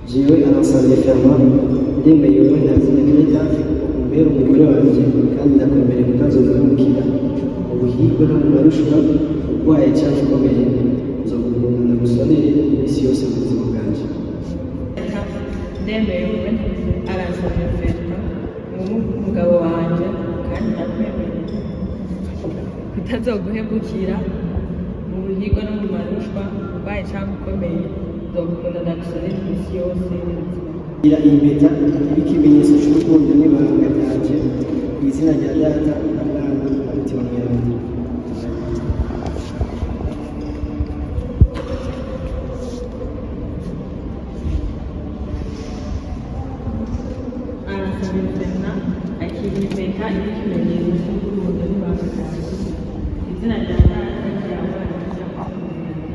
jewe arasabye Fernand ndemeye uburenganzira bw'Leta umbera umugore wanjye kandi ndakwemereye kutazozamukira ubuhigwe no mu marushwa urwaye cyangwa ukomeye nzogukunda ndagusonere iminsi yose mu buzima bwanjye. Ndemeye arasabye Fernand umugabo wanjye kandi ndakwemereye kutazoguhemukira mu buhigwe no mu marushwa urwaye cyangwa ukomeye nzogukunda ndagusonere iminsi yose mu buzima. Gira iyi mpeta ikimenyetso cy'urukundo n'ibanga ryanjye ku izina rya Data na Mwana na Mutima Mweranda. Arasabye Fernand akira impeta ikimenyetso cy'urukundo n'ibanga ryanjye ku izina rya Data na Mwana na Mutima Mweranda.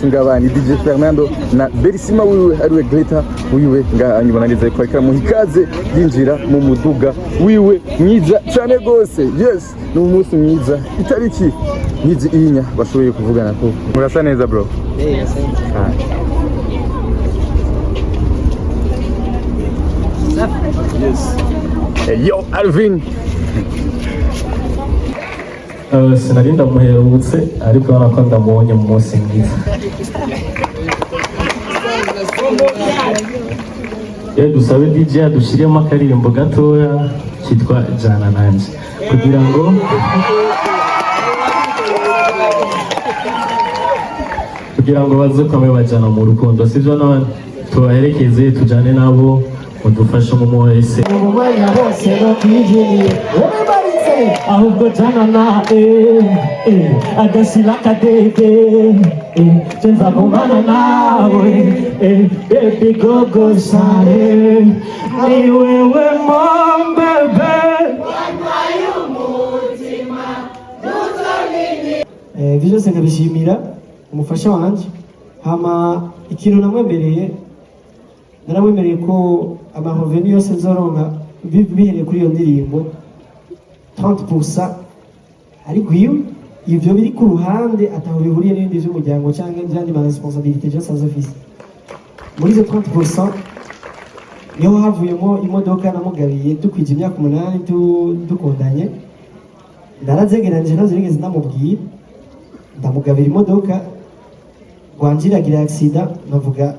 ngabani DJ Fernando na Berisima wiwe ariwe Greta wiwe nganyibona neza ko ariko muhikaze yinjira mu muduga wiwe mwiza cyane gose. Yes, ni umunsi mwiza itariki nizi inya bashoboye kuvugana ko murasa neza bro. Yes. Hey, yo Alvin. Sinari ndamuherutse ariko urabona ko ndamubonye mu munsi mwiza. Dusabe DJ adushyiremo akaririmbo gatoya kitwa Jana Nanje kugira ngo baze kwame bajyana mu rukundo, sibyo? none tubaherekeze tujyane nabo mudufashe mu mwese ahubwo jana na agasila kadede tenza kumana nawe baby gogo sare ni wewe mon bebe byose nkabishimira umufasha wanjye. Hama ikintu naramwemereye ko amahuveni yose nzoronka bihereye kuri iyo ndirimbo 30%, ariko ivyo biri ku ruhande ataho bihuriye n'ibindi vy'umuryango cyangwa ivyandi ma responsabilité byose azofise. Muri izo 30% niho havuyemo imodoka namugabiye dukwije imyaka 8 dukundanye. Narazegeranije nazo nigeze ndamubwira ndamugabira imodoka rwanjiragira accident navuga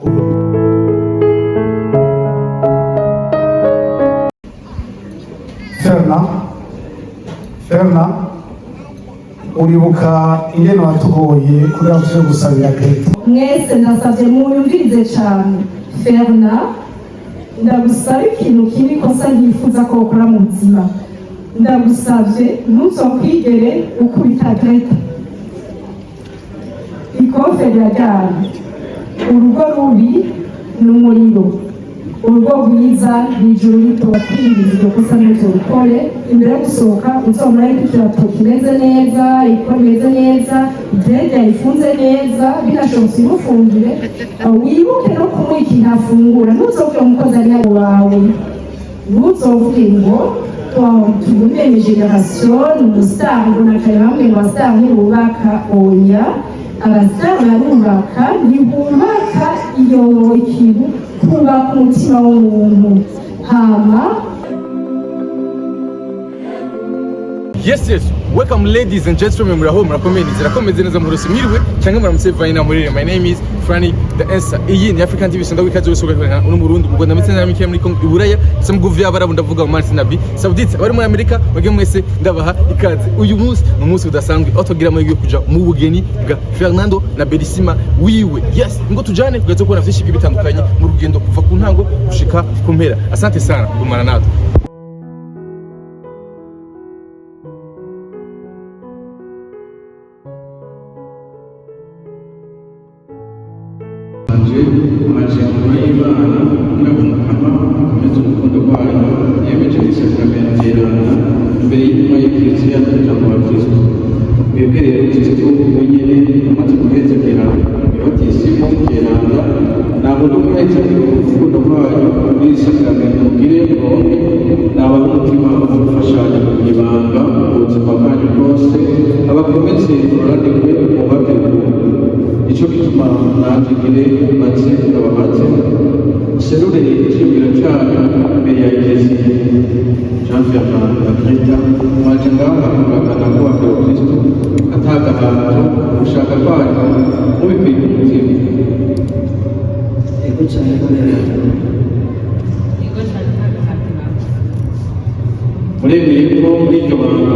Fernand uribuka ingene watugoye kuri aho gusabira Greta. Mwese ndasabye muyumvirize cyane. Fernand, ndagusaba ikintu kibi kosa ntifuza ko ukora mu buzima. Ndagusabye ntuzokwigere ukubita Greta. Ikofe ryajyana urugo rubi n'umuriro, urugo rwiza n'ijuru rito. Twirinde iryo kosa ntuzorukore. Imbere yo gusohoka uzomara ikirato kimeze neza, ikora imeze neza, ibyenda ifunze neza, binashobotse imufungire. Wibuke no kumuha ikintu afungura. Ntuzovuge umukozi ari nawe wawe, ntuzovuge ngo tugumenye generation umustar ngo nakareba hamwe ngo abastar ntibubaka. Oya, abastar barubaka, ntibubaka iyo ikintu kubaka umutima w'umuntu. Hama Yes. Welcome ladies and gentlemen, muraho murakomeye zirakomeze neza mu rusi mwiriwe cyangwa muramutse vayina muri my name is Franny the answer. Iyi ni African TV sonda wikaze wese ugakorana uno Burundi mu Rwanda ndetse n'amike muri Kongo Iburaya se mu guvya abarabu ndavuga mu Mali Nabi Saudite abari muri Amerika mwege mwese ndabaha ikaze. Uyu munsi ni umunsi udasanzwe aho tugira amahirwe kuja mu bugeni bwa Fernando na Bellissima wiwe. Yes, ngo tujane kugaza kubona vyinshi bitandukanye mu rugendo kuva ku ntango gushika ku mpera. Asante sana kumara natwe. amajambo y'Imana n'abumukama akomeza urukundo rwayo yemeje isakramentu y'Imana imbere y'intumwa y'Ekleziya n'umuryango wa Kristo. Mwebwe rero tuzi ko wenyene amaze guhezekera ibatisimu y'Iranda ntabwo no guhezekera urukundo rwayo muri isakramentu mugire bombi naba n'umutima ufashanya mu ibanga ubuzima bwanyu bwose abakomeze ururanirwe mu bategura. Ico gituma nanjye ngire batse ndababatse userure icyubwiro cyanyu imbere ya Ekleziya. Jean Fernand Bakrita mwaje ngaha kugatana kubakira Kristo atagahato gushaka kwanyu mubikwiye umutima. Ego cyane muremeye ko muri iryo banga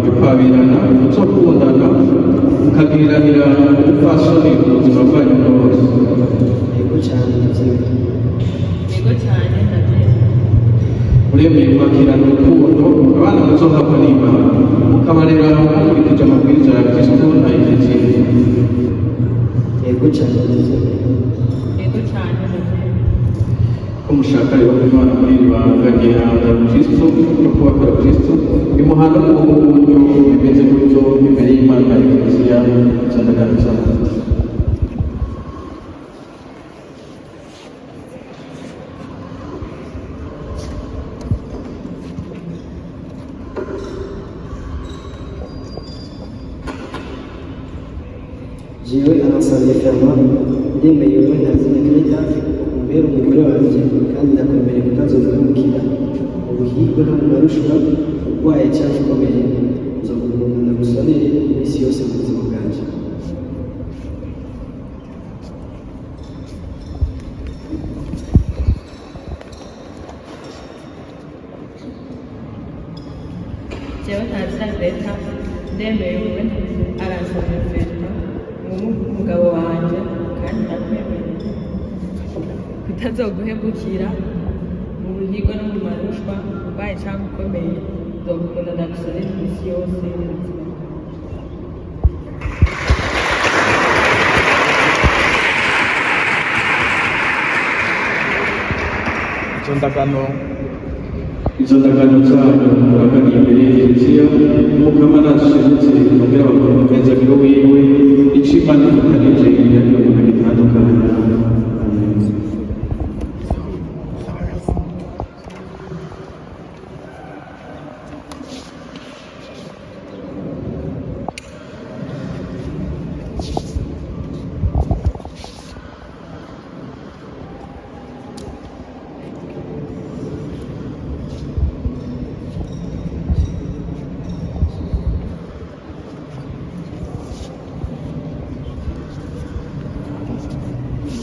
ryo kwabirana muzokundana mukagiranira ubupfasoni mu buzima bwanyu bwose. ego cyane muremeye kwakirana urukundo abana muzohabwa n'Imana mukabarera mukurikije amabwiriza ya Kristo na Ekleziya. ego cyane ko mushaka rero Imana muri iri banga ry'Iranda Kristo no kubakora Kristo bimuhana n'uburyo bimeze gutyo imbere y'Imana ya Ekleziya cyandagana cyane. jewe anasabye Fernand ndemeye wowe ntazina Greta umbere umugore wanjye kandi ndakwemerera kutazovumukira mu buhirwe no mu marushwa urwaye cyangwa ukomeye nzogukunda ndagusonere iminsi yose mu buzima bwanjye. jewe ntazina Greta ndemeye wowe aransabye Fernand umugabo wanjye kandi ndakwemerera kutazoguhemukira mu buhirwe no mu marushwa urwaye cyangwa ukomeye nzogukunda ndagusonera iminsi yose y'ubuzima. izo ndagano zanyu muraganiye imbere y'Ekleziya umukama nazishimutse kugira bakora umugenzagiro wiwe ico Imana ifatanije ntihagire umuntu agitandukanya. Amen.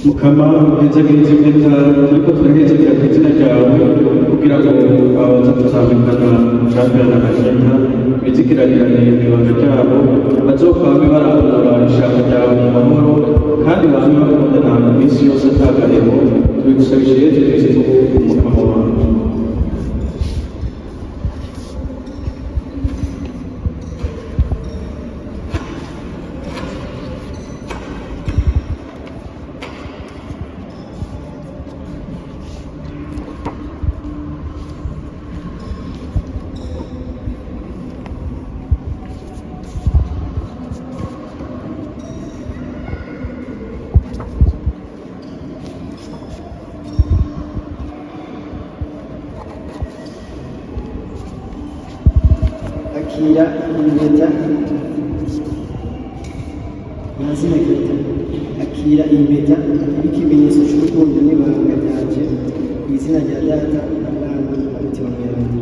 Mukama uhezagiriza impeta turiko turahezagera ku izina ryawe kugira ngo abaza tuzambikana Jean Fernand Bakrita bizigiranirane ibanga ryabo bazokwame barangura ishaka ryawe mu mahoro kandi bame bakundana iminsi yose atagarebo tubigusabije Yesu Kristo umukama wawe. akira impeta ntazina Greta akira impeta nk'ikimenyetso cy'urukundo n'ibanga ryanjye mu izina rya Data na Mwana na Mutima Mweranda.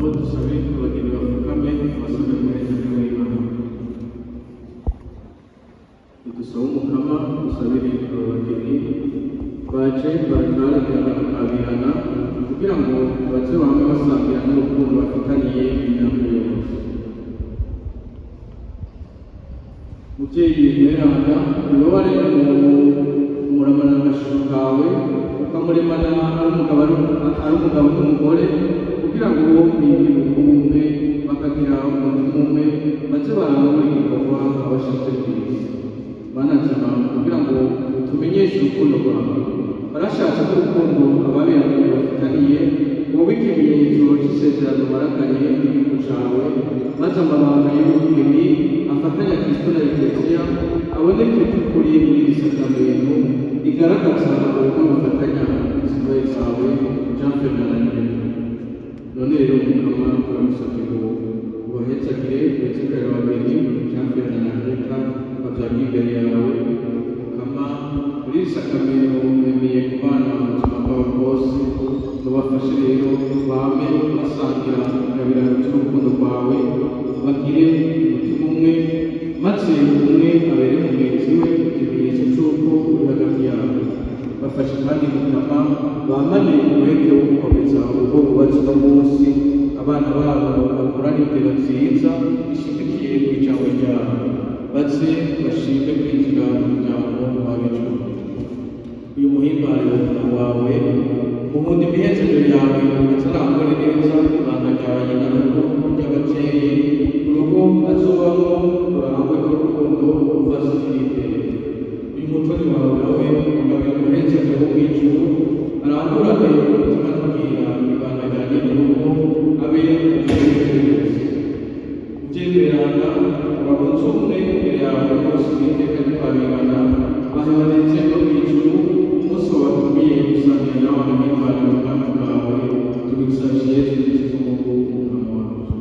nabo dusabe abageni bapfukame basabe neza n'Imana. Dusaba umukama dusabire abageni baje batarabirana kugira ngo baze bamwe basangira n'urukundo bafitaniye imyaka yose. Mubyeyi mweranda uyobore umuramana agashisho kawe ukamuremana ari umugabo n'umugore kugira ngo biyumve bakagira umutima umwe baze barangura igikorwa abashinzwe kw'isi. Mana nzima kugira ngo tumenyeshe urukundo rwawe barashatse ko urukundo ababiranye bafitaniye wowe ikimenyetso cy'isezerano barakanye n'igihugu cyawe maze amabanga y'ubugeni afatanya Kristo na Ekleziya aboneke by'ukuri muri iri sakramento rigaragaza ubwo bufatanya izigoye zawe Jean Ferdinand. None rero umukama turamusabye ngo ubahetsagire uhezagarire abageni Jean Ferdinand reka babyarwe imbere yawe ukama muri iri sakramento bemeye kubana mu buzima bwabo bwose mubafashe rero bame basangira ingabirano cy'urukundo rwawe bagire umutima umwe maze umwe abere mugenzi we ikimenyetso cy'uko uri hagati yabo. Bafashe kandi mukama bamane umwete wo gukomeza urugo bubatse uno munsi abana babo bakorana indero nziza ishimikiye ku ijambo ryawe maze bashime kwinjira mu muryango w'ab'ijuru. Uyu muhimbare wawe ubundi imihezero yawe azarangure neza ibanga ryawe n'urugo ry'ababyeyi urugo azubamo rurangwe n'urukundo ruvazira imbere. Uyu mutoni wawe nawe ugabira umuhezero wo mw'ijuru arangurane umutima n'ubwira ibanga ryanjye n'urugo abe umuhezero. Ubyemerana ababunze umwe imbere yawe bose n'iteka ntitwabingana bahebanetse no mw'ijuru umunsi wabatumiye gusangira nawe amahimbaza ubwami bwawe tubigusabye Yesu Kristo umukama wacu.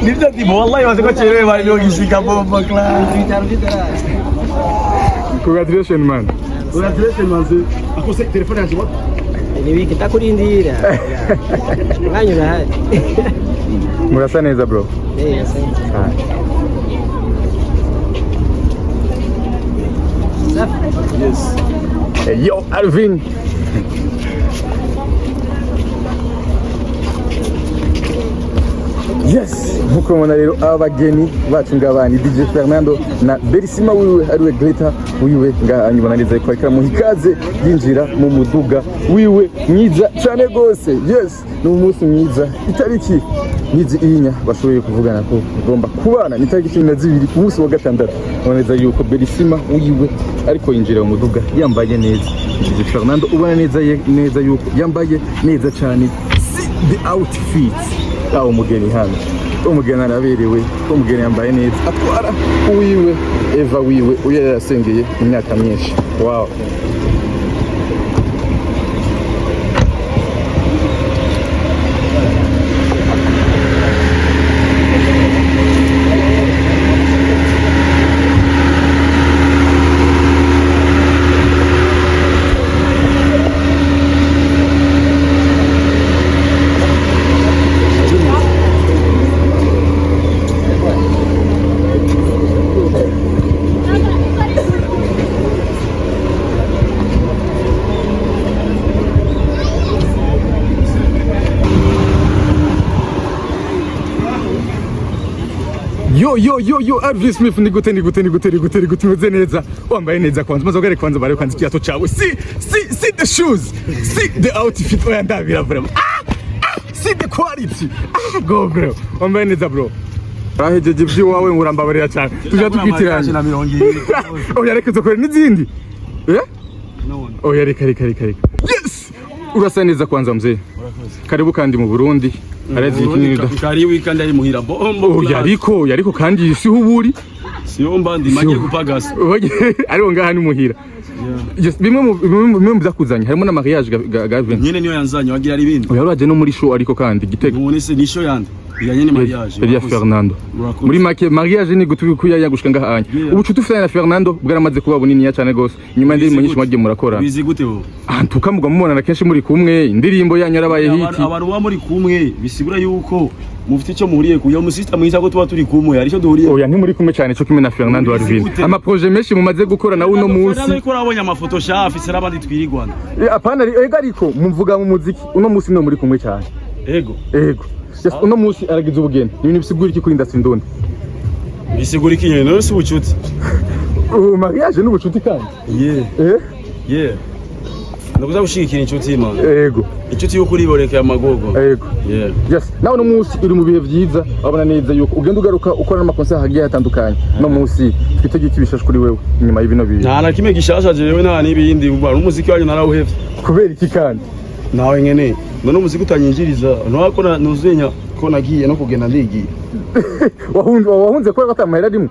Nibyo ndimo wallahi wasiko chelewe bali yogishika bomba class. Congratulations man. Congratulations man. Akose telefone yanjye wa. Ni wiki takurindira. Mwanyura hadi. Murasa neza bro. Yes. Hey, yo Alvin. Yes, nkuko mubona rero abageni bacu ngabani DJ Fernando na Berisima wiwe ariwe Greta wiwe nganyibona neza ko ariko mu hikaze yinjira mu muduga wiwe mwiza cyane gose. Yes, ni umunsi mwiza itariki nizi inya bashoboye kuvugana ko igomba kubana ni tariki 12 ku munsi wa gatandatu. Noneza yuko Berisima wiwe ariko yinjira mu muduga yambaye neza. DJ Fernando ubona neza yuko yambaye neza cyane. The outfit umugeni hano umugeni araberewe umugeni yambaye neza atwara uwiwe Eva wiwe uyo yasengeye imyaka myinshi. Wow. Yo Alvin Smith ni gute meze neza wambaye neza kwanza maze ugare kwanza bare kwanza kiato cawe see the shoes see the outfit oya ndabira bro see the quality go bro wambaye neza bro ahejeje ibyo wawe ngurambabarira cyane tujya tukwitiranye na 200 oya reka zokore n'izindi oya reka yes urasa neza kwanza mzee karibu kandi mu Burundi arazi ikinida kari weekend ari muhira bombo yariko kandi si huburi siyomba ndi maje kupagasa ariho ngaha ni muhira bimwe mu byakuzanye harimo na mariage Gavin nyene niyo yanzanye wagira ari ibindi yaraje no muri show ariko kandi Gitega none se ni show yande yanye ni mariage ya Fernando muri make mariage ni gutukuya yagushika ngahanya ubucuti ufite na Fernando bwaramaze kuba bunini ya cyane gose nyuma ndi munyinshi mwagiye murakora bizi gute bo tukamugwa mubona na kenshi muri kumwe indirimbo yanyu yarabaye hiti abantu ba muri kumwe bisigura yuko mufite icyo muhuriye ku yo musista mwiza ko tuba turi kumwe ari cyo duhuriye oya nti muri kumwe cyane cyo kimwe na Fernando Alvin ama projet menshi mumaze gukora na uno munsi ariko urabonye amafoto shafi se nabandi twirigwana apana ariko mumvuga mu muziki uno munsi no muri kumwe cyane ego just uno munsi aragize ubugeni ibintu bisigura iki kuri industry ndondi bisigura iki nyene no si ubucuti mariage n'ubucuti kandi yeah ndakuza gushigikira inshuti imana ego inshuti yo kuri boreka ya magogo ego yes nawe no munsi uri mu bihe byiza abona neza yuko ugenda ugaruka ukora n'amakonsa hagiye hatandukanye no munsi twitege kibishasha kuri wewe nyuma y'ibino bihe nta kimwe gishashaje yewe nta n'ibindi n'umuziki wanyu narawuhevye kubera iki kandi nawe nyene none umuziki utanyinjiriza ntwako nuzenya ko nagiye no kugenda ndigiye wahunze ko gatamahera rimwe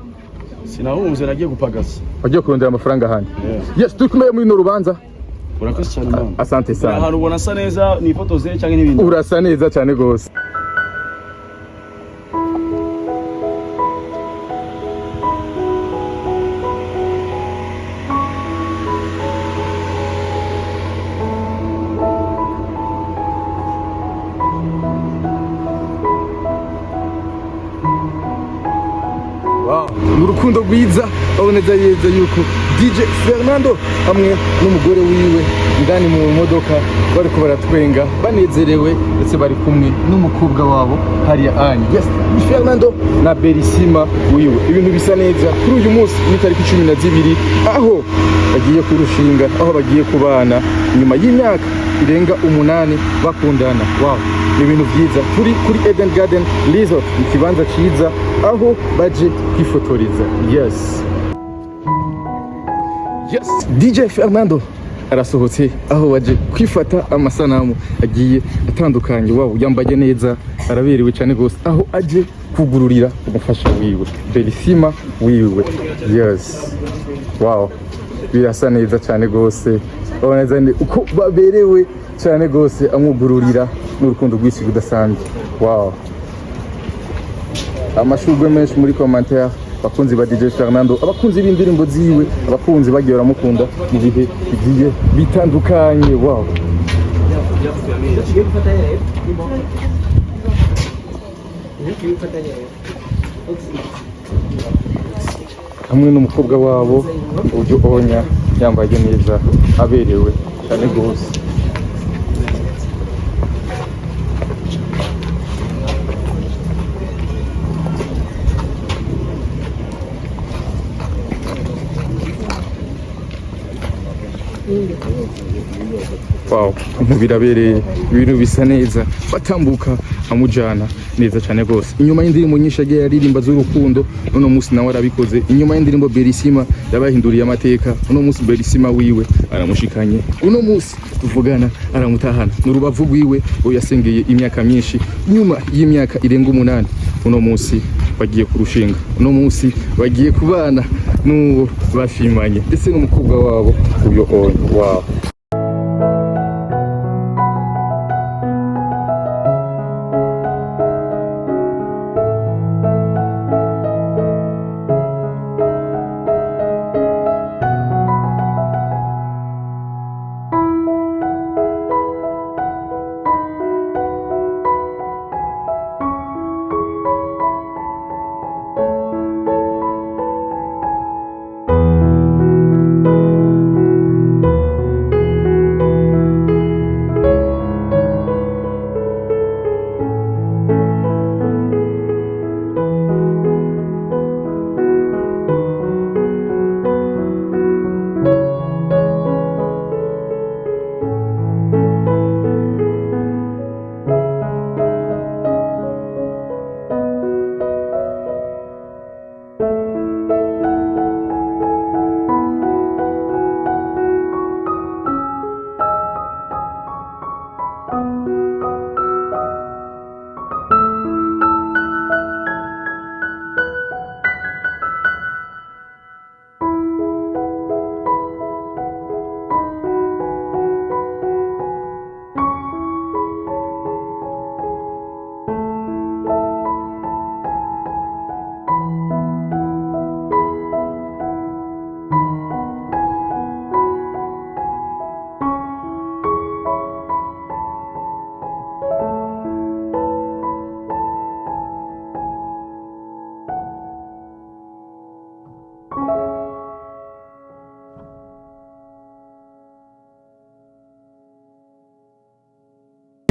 sinahunze nagiye gupagasa wagiye kurondera amafaranga handi yes tukumeye muri no rubanza urakoze cyane mama asante sana ahantu ubona asa neza ni ifoto ze cyangwa n'ibindi urasa neza cyane gose urukundo rwiza aboneza yeza yuko DJ Fernando hamwe n'umugore wiwe ndani mu modoka bariko baratwenga banezerewe ndetse bari kumwe n'umukobwa wabo hariya Anne. Yes, Fernando na Berisima wiwe. Ibintu bisa neza kuri uyu munsi ni tariki 12 aho bagiye kurushinga, aho bagiye kubana nyuma y'imyaka irenga 8 bakundana. Wow, ni ibintu byiza. Turi kuri Eden Garden Resort, ikibanza cyiza aho baje kwifotoriza. Yes, DJ Fernando arasohotse aho waje kwifata amasanamu agiye atandukanye. Wow, yambaye neza, araberewe cyane gose aho aje kugururira umufasha wiwe Berisima wiwe. Yes, wow, birasa neza cyane gose, urabona uko baberewe cyane gose, amugururira n'urukundo rw'isi rudasanzwe. Wow, amashugwe menshi muri commentaire abakunzi ba DJ Fernando, abakunzi b'indirimbo ziwe, abakunzi bagiye baramukunda mu bihe bigiye bitandukanye. Wow, hamwe n'umukobwa wabo uburyo onya yambaye neza aberewe cyane gose. Wow, birabereye, ibintu bisa neza, batambuka amujana neza cyane gose. Inyuma y'indirimbo nyinshi agiye aririmba z'urukundo, uno munsi nawe arabikoze. Inyuma y'indirimbo Berisima yabahinduriye amateka, uno munsi Berisima wiwe aramushikanye, uno munsi tuvugana aramutahana n'urubavu rwiwe yasengeye imyaka myinshi. Nyuma y'imyaka irenga 8 uno munsi bagiye kurushinga, uno munsi bagiye kubana n'uwo bashimanye ndetse n'umukobwa wabo uyo on. Wow,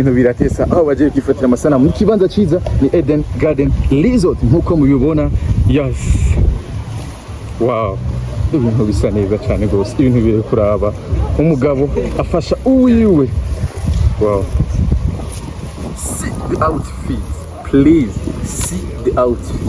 ibintu biratesa aho bagiye kwifatira amasanamu mu kibanza cyiza ni Eden Garden Resort nkuko mubibona. Yes, wow, ibintu bisa neza cyane gose, ibintu biri kuraba umugabo afasha uwiwe. Wow, see the outfit, please see the outfit.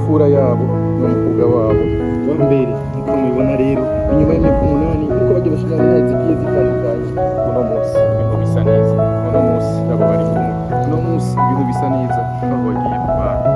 Fura yabo n'umukobwa wabo wa mbere nkuko mubibona rero, inyuma y'imyaka 8 nkuko bagiye bashikana zigiye zitandukanye. Uno munsi ibintu bisa neza, uno munsi abo bari kumwe, uno munsi ibintu bisa neza aho bagiye kubana.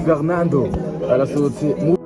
Fernando arasohotse mu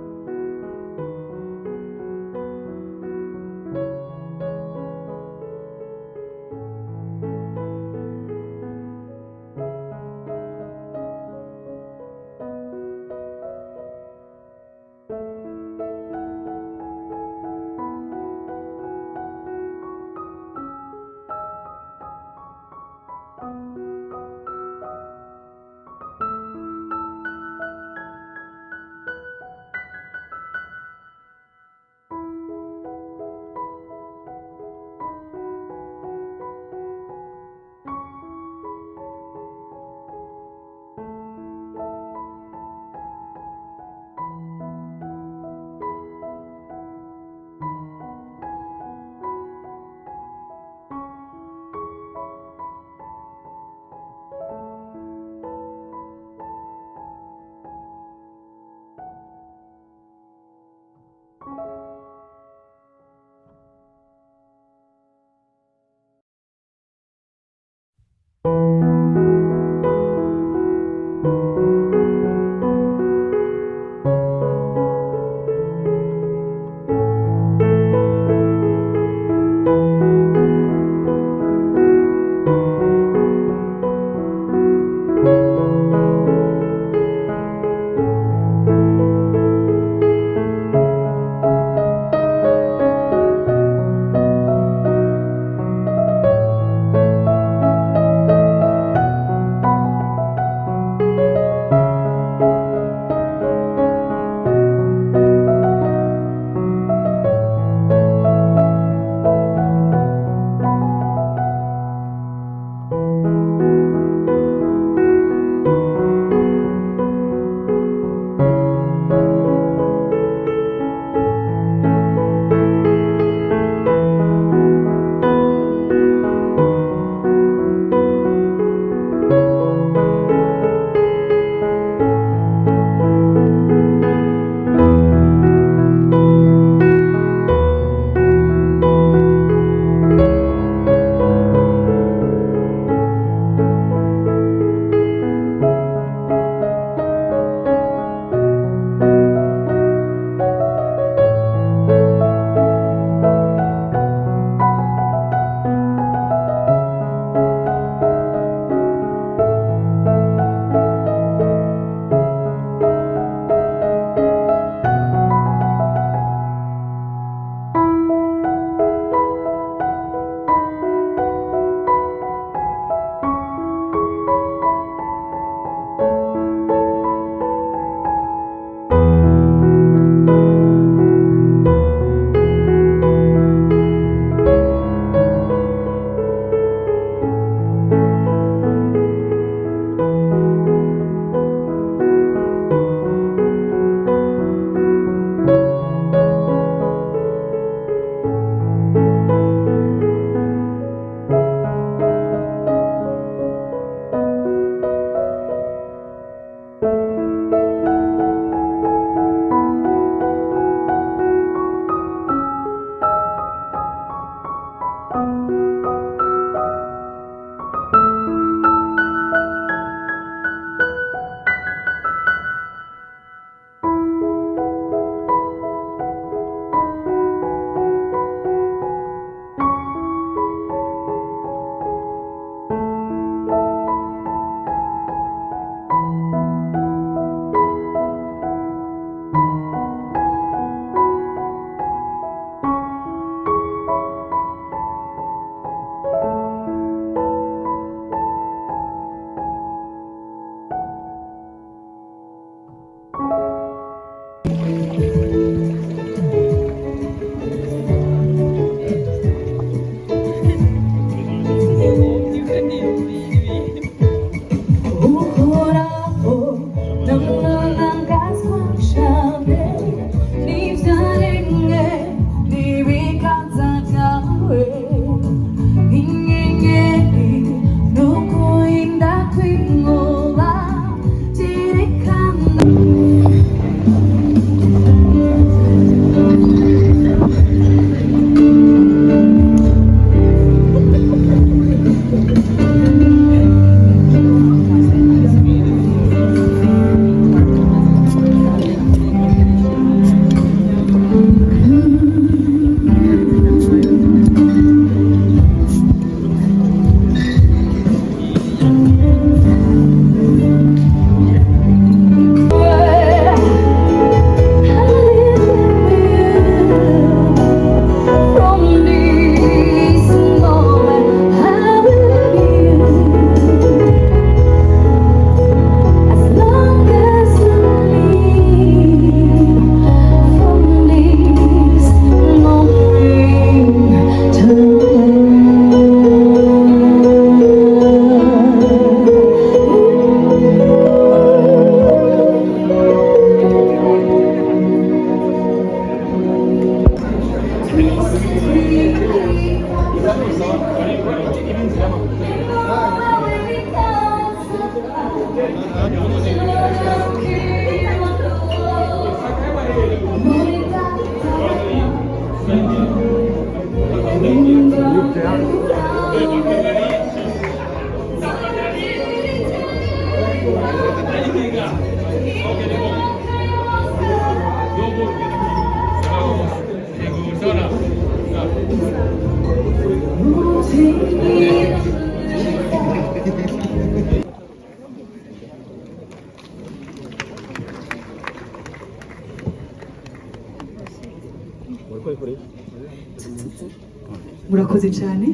murakoze cyane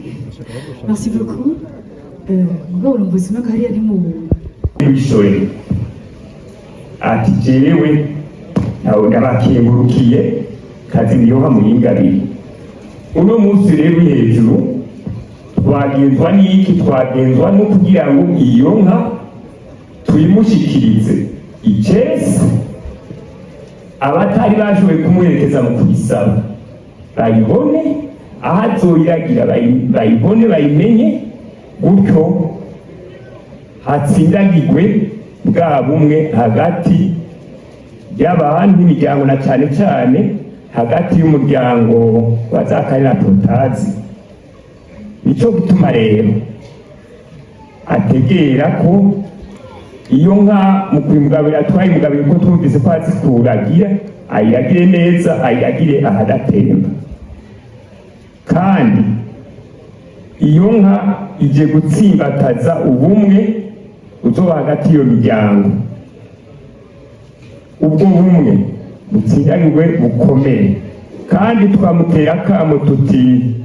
merci beaucoup mugabo urumva ubuzima ko hariya bishoye ati jewe nawe ndabakengurukiye kazi niyoha muyingabire uno munsi rero hejuru twagenzwa n'iki twagenzwa no kugira ngo iyo nka tuyimushikirize icese abatari bashoboye kumuherekeza mu kuyisaba bayibone aho azoyiragira bayibone bayimenye gutyo hatsindagirwe bwa bumwe hagati y'abantu n'imiryango na cyane cyane hagati y'umuryango wa Zakari na Protazi. Nicyo gituma rero ategera ko iyo nka mu kuyimugabira atwaye umugabiro ko twumvise ko azi kuragira ayiragire neza ayiragire ahadatemba kandi iyo nka ije gutsimbataza ubumwe uzoba hagati y'iyo miryango ubwo bumwe butsindagirwe bukomeye kandi twamutera akamo tuti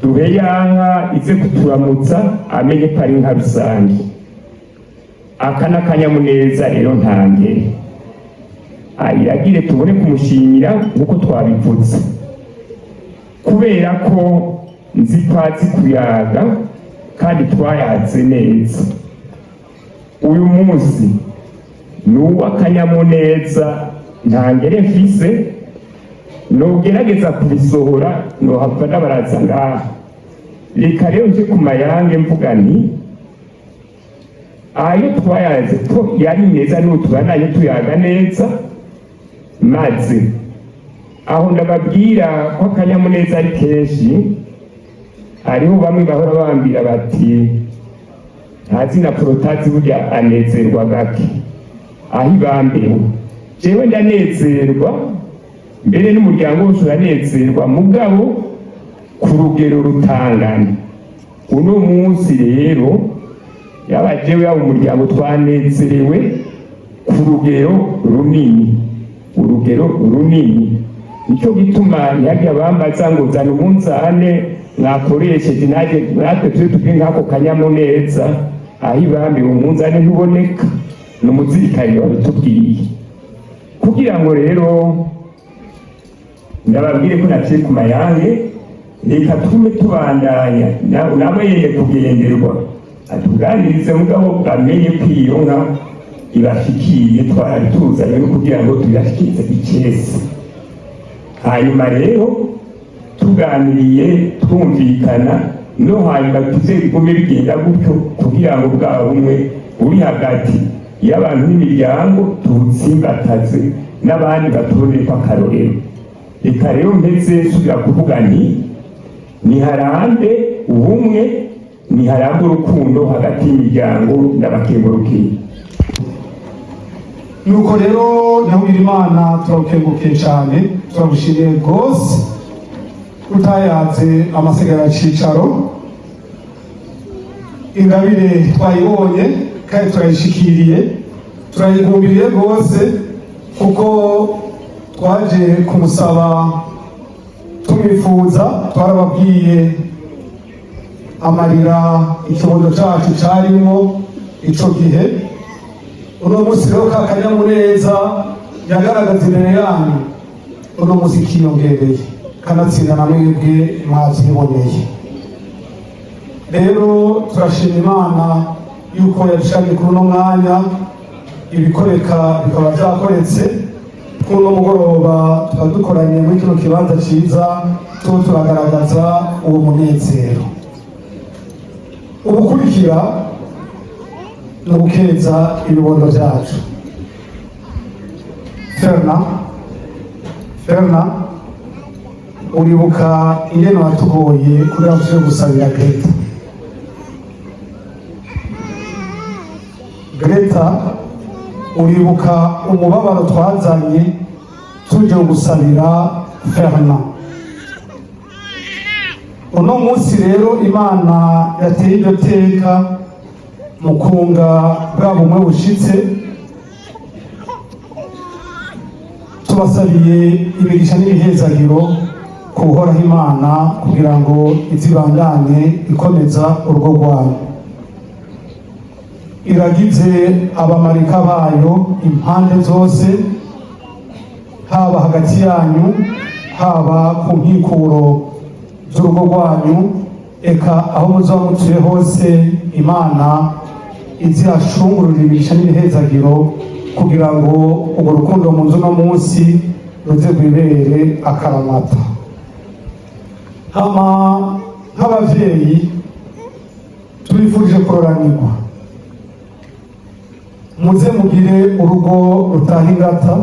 duhe ya nka ize kuturamutsa amenye ko ari nka rusange aka n'akanyamuneza rero ntangere ayiragire tubone kumushimira nk'uko twabivutse kubera ko nzi ko azi kuyaga kandi twayahatse neza uyu munsi ni uw'akanyamuneza ntangere mfise nogerageza kubisohora nohava n'abaraza ngaha reka rero nje ku mayange mvuga nti ayo twayaze ko yari meza n'utubanaye tuyaga neza maze aho ndababwira ko akanyamuneza ari kenshi hariho bamwe bahora bambwira bati ntazi na Protazi burya anezerwa gake aho ibambewe jewe ndanezerwa mbere n'umuryango wose uranezerwa mugabo ku rugero rutangana uno munsi rero yaba jewe yaba umuryango twanezerewe ku rugero runini urugero runini nicyo gituma ntihajya bambaza ngo zana umunzane mwakoresheje natwe turi tubwe nk'ako kanyamuneza aho ibambiwe umunzane ntuboneka ni umuzirikani wabitubwiye kugira ngo rero ndababwire ko naciye ku mayange reka tume tubandanya nawe yeye kugenderwa atuganirize mugabo bamenye ko iyo nka ibashikiye twari tuzanye no kugira ngo tuyashikirize icese hanyuma rero tuganiriye twumvikana no hanyuma tuze bigume bigenda gutyo kugira ngo bwa bumwe uri hagati y'abantu n'imiryango tuwutsimbataze n'abandi batuboneko akarorero reka rero mbese subira kuvuga nti niharambe ubumwe niharambe urukundo hagati y'imiryango n'abakengurukiye nuko rero nyahubira imana turabukengurukiye cyane turabushimiye rwose utayaze amasigara y'icicaro ingabire twayibonye kandi turayishikiriye turayigumbiriye rwose kuko twaje kumusaba tumwifuza twarababwiye amarira ikibondo cyacu cyarimo ico gihe uno munsi rero ka kanyamuneza yagaragaza imbere yanyu uno munsi kiyongereye kanatsinda na mwebwe mwabyiboneye rero turashima imana yuko yabishanye kuri uno mwanya ibikoreka bikaba byakoretse kuri uno mugoroba tuba dukoranye muri kino kibanza cyiza tuba turagaragaza uwo munezero. Ubukurikira ni ugukeza ibibondo byacu. Ferna uribuka ingene watugoye kugira ngo tuje gusabira Greta uribuka umubabaro twazanye tuje gusabira Ferna. Uno munsi rero Imana yateye iryo teka mu kunga bwa bumwe bushitse, tubasabiye imigisha n'ibihezagiro ku Uhoraho Imana kugira ngo izibandanye ikomeza urugo rwayo. Iragize abamarika bayo impande zose, haba hagati yanyu, haba ku nkikuro z'urugo rwanyu, eka aho muzoba mutuye hose, Imana izihashungurira imigisha n'ibihezagiro kugira ngo urwo rukundo mu nzu no munsi ruze rwibere akaramata. Hama nk'abavyeyi tubifurije kuroranirwa, muze mugire urugo rutaha ingata,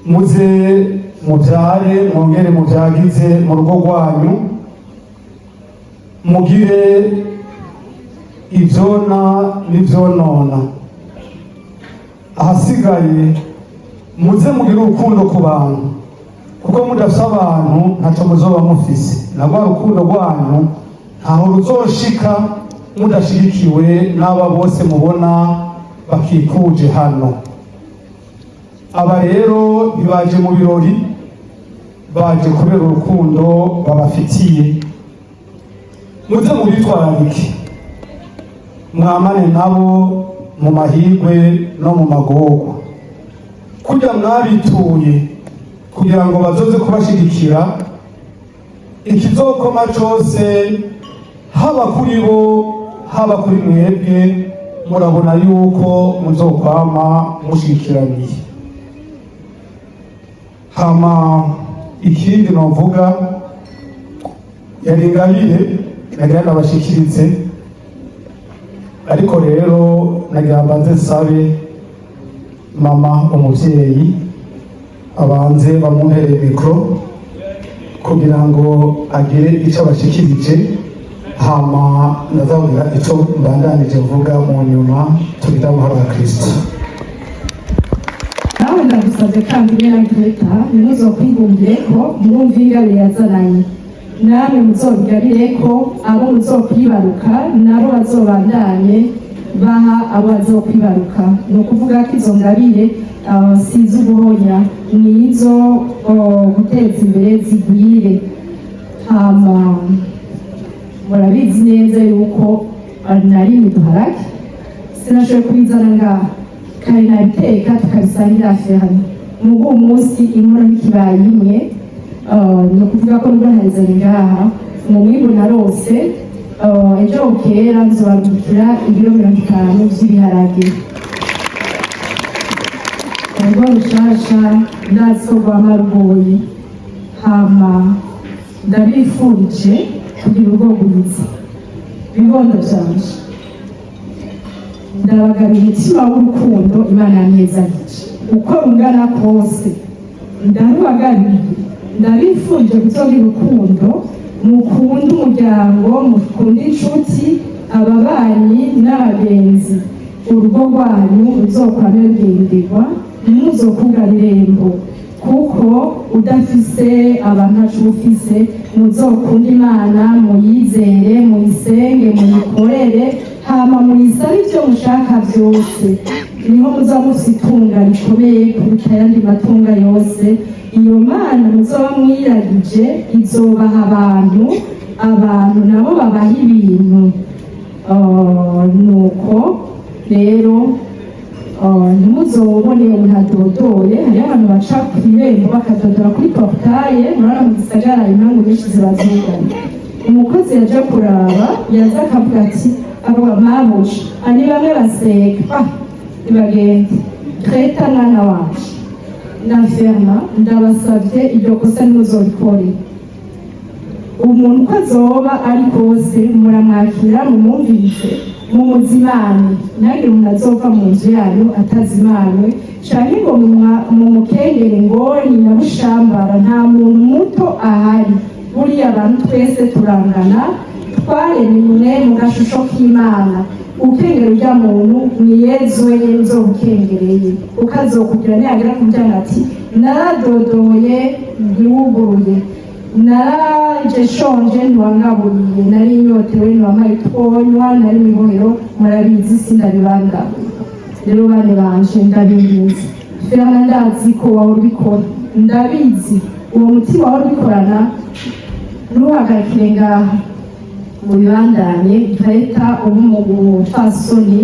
muze mubyare mwongere mubyagize mu rugo rwanyu, mugire ivyona n'ivyonona. Ahasigaye muze mugire urukundo ku bantu, kuko mudafise abantu ntaco muzoba mufise, na rwa rukundo rwanyu ntaho ruzoshika mudashigikiwe n'aba bose mubona bakikuje hano. Aba rero ntibaje mu birori, baje kubera urukundo babafitiye. Muze mubitwararike, mwamane nabo mu mahirwe no mu magorwa, kugira mwabituye kugira ngo bazoze kubashigikira. Ikizokoma cose haba kuri bo haba kuri mwebwe, murabona yuko muzokwama mushikiraniye. Hama ikindi novuga yari ingabire nagira nabashikirize, ariko rero nagira mbanze sabe mama umuvyeyi abanze bamuhere mikro kugira ngo agire ico abashikirije, hama ndazavuga ico mbandanije mvuga mu nyuma tugira amahoro ya Kristo. Nawe ndagusabye kandi rero Greta ntimuzokwigundireko mwumve ingabire yazananye, namwe muzobigarireko abo muzokwibaruka nabo bazobandanye baha abo bazokwibaruka. Ni ukuvuga ko izo ngabire si iz'ubuhonya, ni izo guteza imbere zigwire. Hama murabizi neza yuko nari muduharage sinashoboye kubizana ngaha, kare nabiteka tukabisangira Ferna. Mugu umunsi inkora n'ikibaye imwe, ni ukuvuga ko nubwo ntazanye ngaha mu mwimbu narose, ejo bukera nzobarungikira ibiro 50 vy'ibiharage. Urwo rushasha ndazi ko rwama rugoye, hama ndabifurije kugira urugo rwiza. Bibondo vyanje ndabagabira umutima w'urukundo Imana yanezanije, uko rungana kose ndarubagabiriye. Ndabifurije kuzogira urukundo, mukunda umuryango, mukunda inshuti, ababanyi n'abagenzi. Urugo rwanyu ruzokwame rugenderwa, ntimuzokugara irembo, kuko udafise abantu ntaco ufise. Muzokunda Imana, muyizere, muyisenge, muyikorere, hama muyisabe ivyo mushaka vyose, niho muzoba mufise itunga rikomeye kuruta ayandi matunga yose. Iyo Mana muzoba mwiragije izobaha abantu nabo babaha ibintu. Nuko rero ntimuzobone umuntu adodoye. Hariho abantu baca kw'irembo bakadodora kuri portaye, murabona mu gisagara impamvu nyinshi zibazugana. Umukozi yaje kuraba yaza akavuga ati aba mabuja ani bamwe baseka, nibagende Greta mwana wacu na Ferna ndabasabye iryo kosa ntimuzorikore. Umuntu uko azoba ari kose muramwakira mumwumvise mumuzimane, ntihagire umuntu azova mu nzu yanyu atazimanywe canke ngo mumukengere ngo ni nyabushambara. Nta muntu muto ahari, buriya abantu twese turangana, twaremwe mu gashusho k'Imana. Ukengera urya muntu ni Yezu wenyene uzobukengereye, ukazokugira niyagira kumujyana ati naradodoye ntiwuguruye, naraje shonje ntiwangaburiye, nari inyotewe ntiwampaye twonywa, nari mibohero murabizi sindabibanda. Rero bane banje ndabinginze, Ferna ndazi ko wahora ubikora, ndabizi uwo mutima wahora ubikorana, ntuhagarikire ngaha mubibandanye. Greta ubu umupfasoni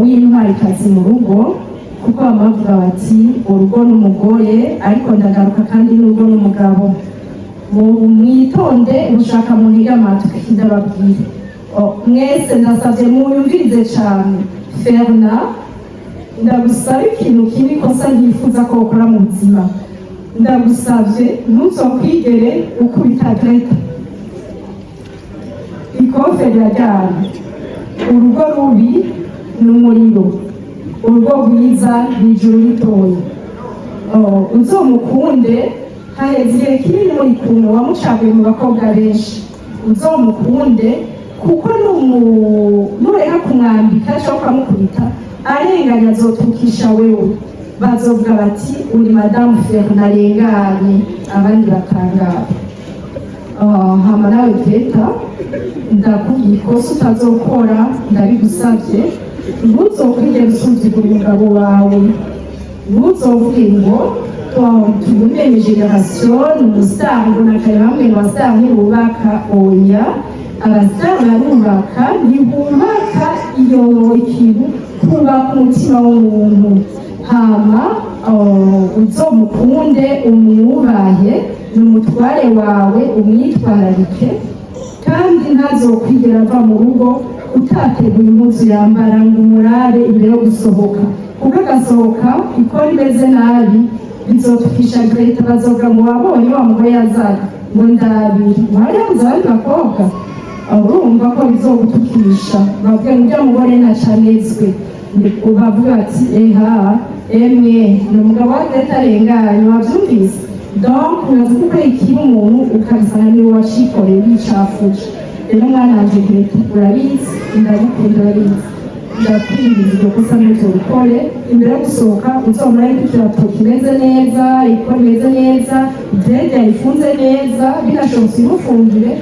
w'intwarikazi mu rugo, kuko bamavuga bati urugo n'umugore, ariko ndagaruka kandi n'urugo n'umugabo. Mwitonde ushaka muniga amatwi ndababwira mwese, ndasabye munyumvirize cyane. Ferna, ndagusaba ikintu kibi kosa ntifuza ko ukora mu buzima, ndagusabye ntuzokwigere ukubita Greta. Ikofe rirajyana, urugo rubi ni umuriro, urugo rwiza ni ijuru ritoya. Uzomukunde, haheze igihe kinini muri kumwe, wamucaguye mu bakobwa benshi. Uzomukunde kuko nureka kumwambika cyangwa ukamukubita arenganya, azotukisha wewe. Bazovuga bati uri Madamu Ferna arenganye, abandi batangara. Hama nawe Greta, ndakubwiye ikosa utazokora, ndabigusabye. Ntuzokwigera usuzugura umugabo wawe, ntuzovuge ngo tugumenye generation umusango nakare bamwe basanga ntibubaka. Oya, abasanga barubaka, ntibubaka iyo ikintu, kubaka umutima w'umuntu. Hama uzomukunde, umwubahe, ni umutware wawe, umwitwararike, kandi ntazokwigera ava mu rugo utateguye impuzu yambara ngo umurare imbere yo gusohoka, kuko agasohoka ikora imeze nabi bizotukisha Greta. Bazoga mu babonye wa mugore yazaga ngo ndabiri wari yabuze abandi bakobwa, urumva ko bizogutukisha. bavuga ngo ujya mugore ntacanezwe, bavuga ati eha emwe ni umugabo wa Greta arenganye, wabyumvise. Donc uraza gukora ikibi umuntu ukabisanga niwe wacikoreye wicafuje. Rero mwana wanje Greta, urabizi ndagukunda, urabizi ndakwinginze iryo kosa ntuzorikore. Imbere yo gusohoka uzomuraho ikirato kimeze neza, ikora imeze neza, dread yayifunze neza, binashobotse imufungire.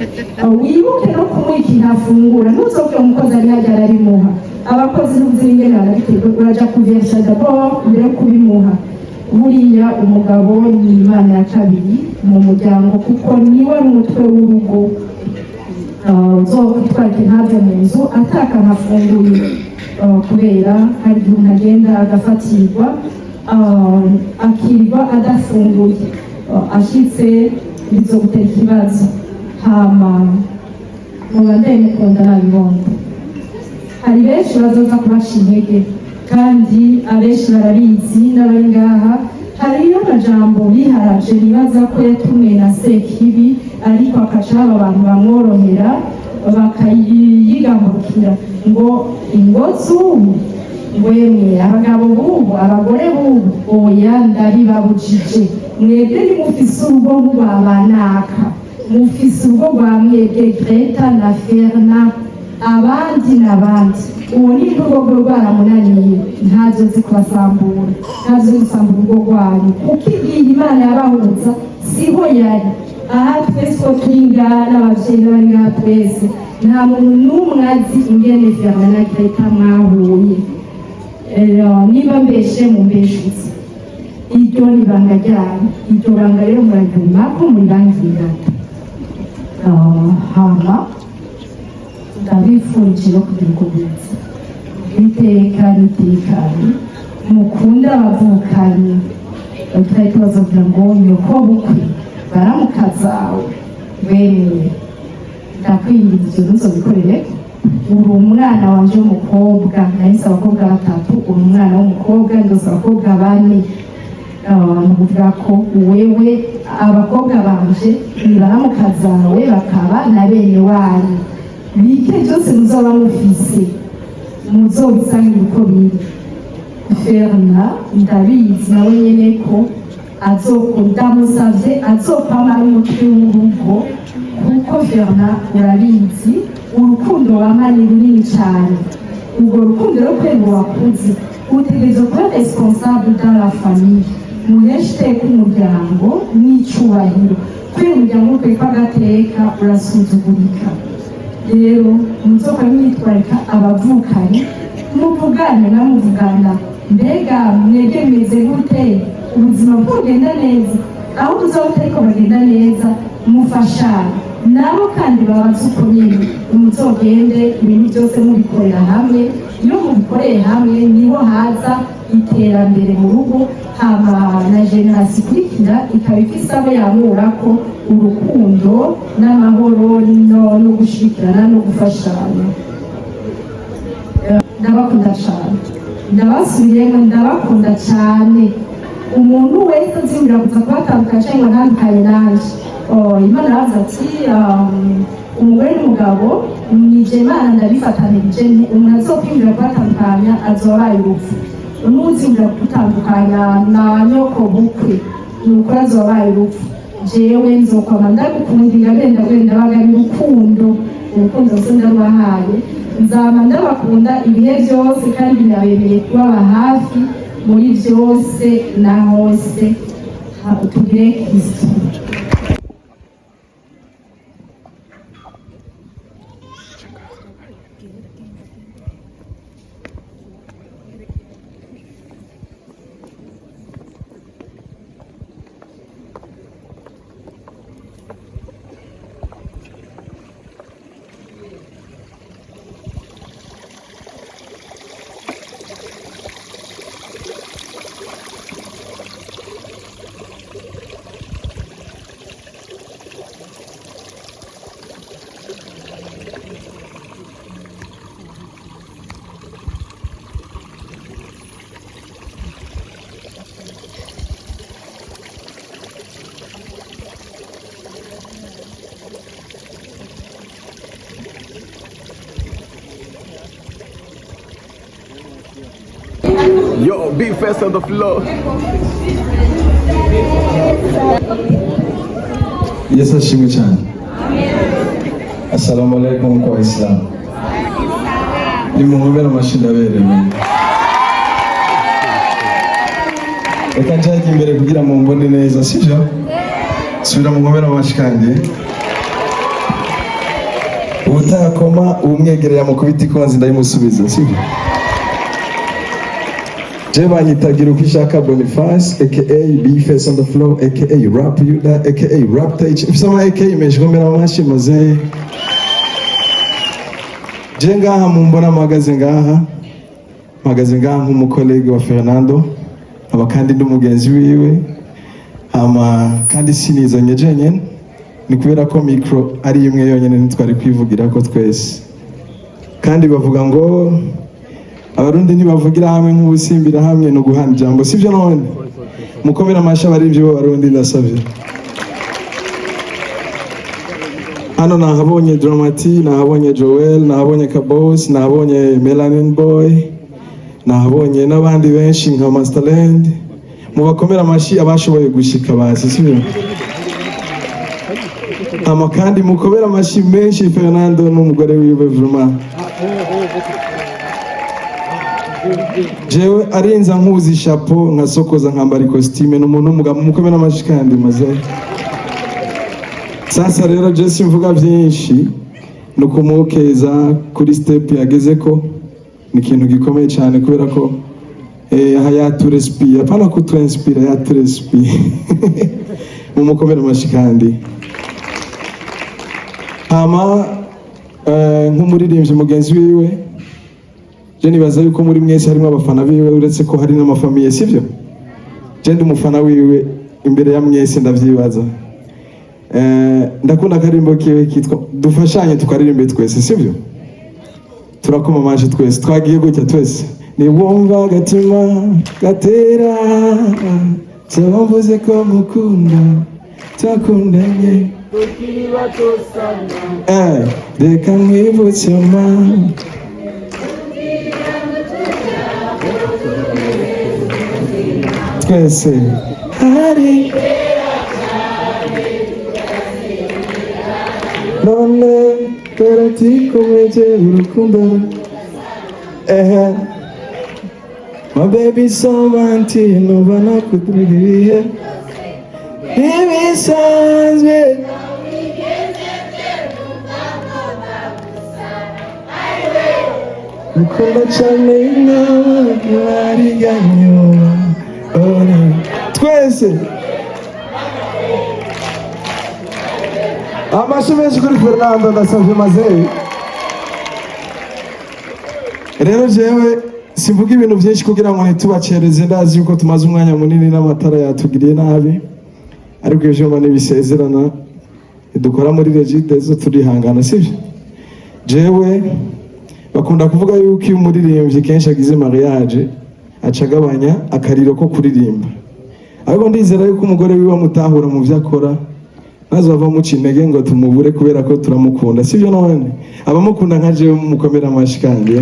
Wibuke no kumuha ikintu afungura, ntuzovye umukozi ari hajya arabimuha. Abakozi n'ubuzingene barabiterwa, uraja kuversha d'abord mbere yo kubimuha. Buriya umugabo ni Imana ya kabiri mu muryango, kuko niwe ari umutwe w'urugo. Uzokwitwarike ntave mu nzu ataka ntafunguye, kubera hari igihe umuntu agenda agafatirwa akirirwa adafunguye, ashitse bizogutera ikibazo. Hama mubandaye mukunda nabibondo, hari benshi bazoza kubaca intege, kandi abenshi barabizi n'abari ngaha. Hariyo amajambo biharaje bibaza ko yatumwe na Sekibi, ariko akaca haba abantu bamworohera bakayigamurukira ngo ingozi ubu, ngwemwe abagabo bubu, abagore bubu. Oya, ndabibabujije. Mwebwe nimufise urugo rw'abanaka, mufise urugo rwa mwebwe Greta na Ferna, abandi n'abandi. Uwo ni urugo rwaramunaniye, ntazozi kubasambura, ntazozi gusambura urugo rwanyu, kuko igihe Imana yabahuza siho yari. Aha twese ko turi ngaha n'abavyeyi n'abari ngaha twese, nta muntu n'umwe azi ingene Ferna na Greta mwahuye. Niba mbeshe mumbeshuze, iryo ni banga ryanyu. Iryo banga rero muraryumako muribangira. Hama ndabifurije no kugira ubwo bwiza, nitekane mukunda abavukanye. Twari tubazogira ngo nyoko bukwe baramukazawe, wemeye ndakwinginze ntuzobikorere. Uri umwana wanje w'umukobwa, nahise abakobwa 3, uri umwana w'umukobwa, ndose abakobwa 4. ni ukuvuga ko wewe abakobwa banje ni baramuka zawe bakaba na bene wanyu bike byose muzoba mufise muzobisangire uko biri. Ferna ndabizi nawe nyene ko ndamusavye azokwama ari umutwe w'urugo kuko Ferna urabizi urukundo wama ni runini cyane. Urwo rukundo rero kwego wakuze utegerezwa kuba responsable dans la famille, muheshe iteka umuryango n'icubahiro. Kubera umuryango ukweko agateka urasuzugurika. Rero muzoka mwitwarika abavukanye muvugane namuvugana, mbega mwebwe meze gute, ubuzima bwogenda neza, aho tuzaba tutariko bagenda neza mufashane nabo kandi babaze uko nyine muzogende ibintu byose mubikorera hamwe. Iyo mubikoreye hamwe niho haza iterambere mu rugo, hama na generasi ikurikira ikaba ifise abo yamurako urukundo n'amahoro no gushikirana no gufashanya. Ndabakunda cyane, ndabasubiyemo ndabakunda cyane. Umuntu wese azimira kuza kubatandukanya cyangwa ntandukanye nanje, Imana aravuze ati umugore n'umugabo nije Imana ndabifatanirije, umuntu azokwinjira kubatandukanya azobaye urupfu. N'uzimira gutandukanya na nyoko bukwe nuko azobaye urupfu. Jewe nzokwama ndagukundira wenda bagana urukundo se ndarubahaye, nzama ndabakunda ibihe byose kandi nabemeye kubaba hafi muri byose na hose. Tugire Kristo. Yo, big fest on the floor. Yesu ashimwe cyane. Assalamu alaikum kwa Islam. Nimuhobera amashinda berewe. Reka njye imbere kugira mu mbone neza, sibyo? Subira mu hobera amashikanje. Utakoma umwegerera mu kubita ikonzi ndayimusubiza, sibyo? Je banyitagira uko ishaka Boniface aka B-Face on the floor aka Rap Yuda aka Rap Tage ifisama aka imejgomera amashi maze. Je ngaha mumbona magaze ngaha nk'umukolege wa Fernando, aba kandi ndumugenzi wiwe, ama kandi sinizanye jenyene ni kubera ko micro ari imwe yonyene ntitwari kwivugira ko twese, kandi bavuga ngo abarundi ntibavugira hamwe nk'ubusimbira hamwe no guhana ijambo, sibyo? None mukomera amasha abarivyi b'abarundi ndasavye. Hano nahabonye Dramati, nahabonye Joel, nahabonye Kabos, nahabonye Melanin Boy, nahabonye n'abandi benshi nka Masterland. Mubakomera amashi abashoboye gushika basi, sibyo? Ama kandi mukobera amashi menshi Fernando n'umugore wiwe vraiment. Jewe arinza nkuzi chapeau nkasokoza nkambara costume n'umuntu umugabo mukomera amashi kandi maze. Sasa rero je simvuga byinshi no kumukeza kuri step yagezeko, ni ikintu gikomeye cyane kubera ko hayatu respire apana ku transpire hayatu respire mumukomera amashi kandi. Ama nk'umuririmbyi mugenzi wiwe, je nibaza yuko muri mwese harimo abafana biwe uretse ko hari n'amafamiye, sivyo? Je ndi umufana wiwe imbere ya mwese ndavyibaza. Ndakunda karimbo kiwe kitwa dufashanye tukaririmbe twese, sivyo? Turakoma amaje twese, twagiye gutya twese. Ni wumva gatima gatera Mvuze ko mukunda twakundanye reka nkwibutse mama twese hari none turatikomeze urukundo my baby so wanti numva nakuduriye ibisanzwe ukunda cyane nawe wariganyuma twese amashyi menshi kuri Fernando ndasabye mazeyi. Rero jewe simvuga ibintu byinshi kugira ngo ntitubacereze, ndazi yuko tumaze umwanya munini n'amatara yatugiriye nabi, ariko ivyuma n'ibisezerana dukora muri Regidezo turihangana sivyo. Jewe bakunda kuvuga yuko iyo umuririmbyi kenshi agize mariage acagabanya akariro ko kuririmba, ariko ndizera yuko umugore wiwe amutahura mu byo akora ntazava muca intege ngo tumubure kubera ko turamukunda sivyo. None abamukunda nka jewe mukomera amashi kandi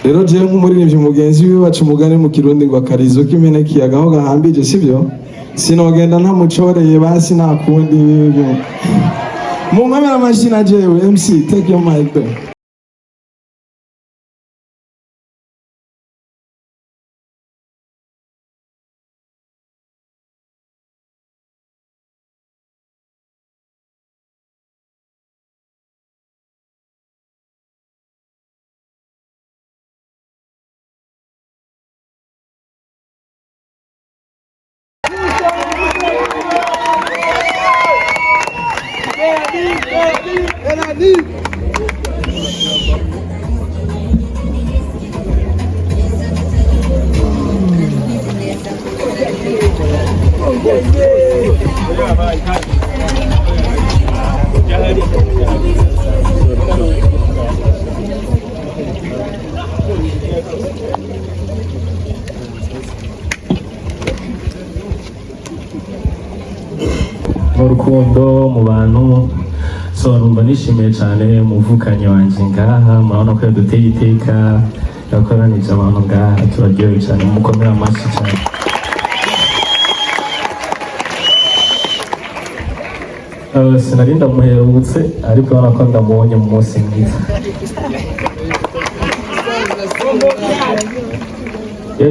rero jewe nk'umuririmbyi mugenzi wiwe baca umugani mu Kirundi ngo akarizo k'imene kiyagaho gahambije sivyo. Sinogenda ntamucoreye basi nakundi bibyo mu nkamera amashi na jewe MC take your mic back. urukundo mu bantu, so numva nishimiye cyane umuvukanyi wanjye ngaha, murabona ko yaduteye iteka, yakoranije abantu ngaha, turaryohewe cyane, mukomere amashyi cyane. Sinari ndamuherutse ariko urabona ko ndamubonye mu munsi mwiza.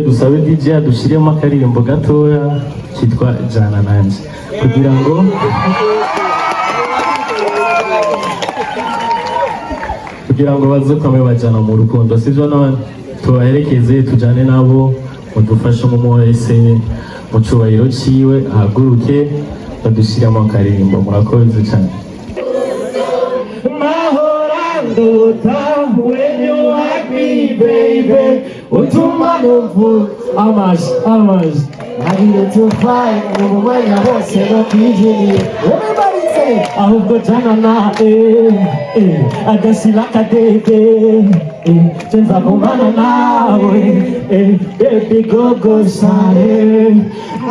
Dusabe DJ adushyiremo akaririmbo gatoya kitwa Jana Nanje kugira ngo baze kwame bajyana mu rukundo sivyo. None tubaherekeze tujyane nabo, mudufashe mu wese mu cyubahiro ciwe ahaguruke badushyiramo akaririmbo. Murakoze cyane. When you like me, baby, utuma numva amazi nariye to fly mu mwanya hose no kwijini. Everybody say ahubwo jana na agasila kadede tenza kumana nawe baby go sare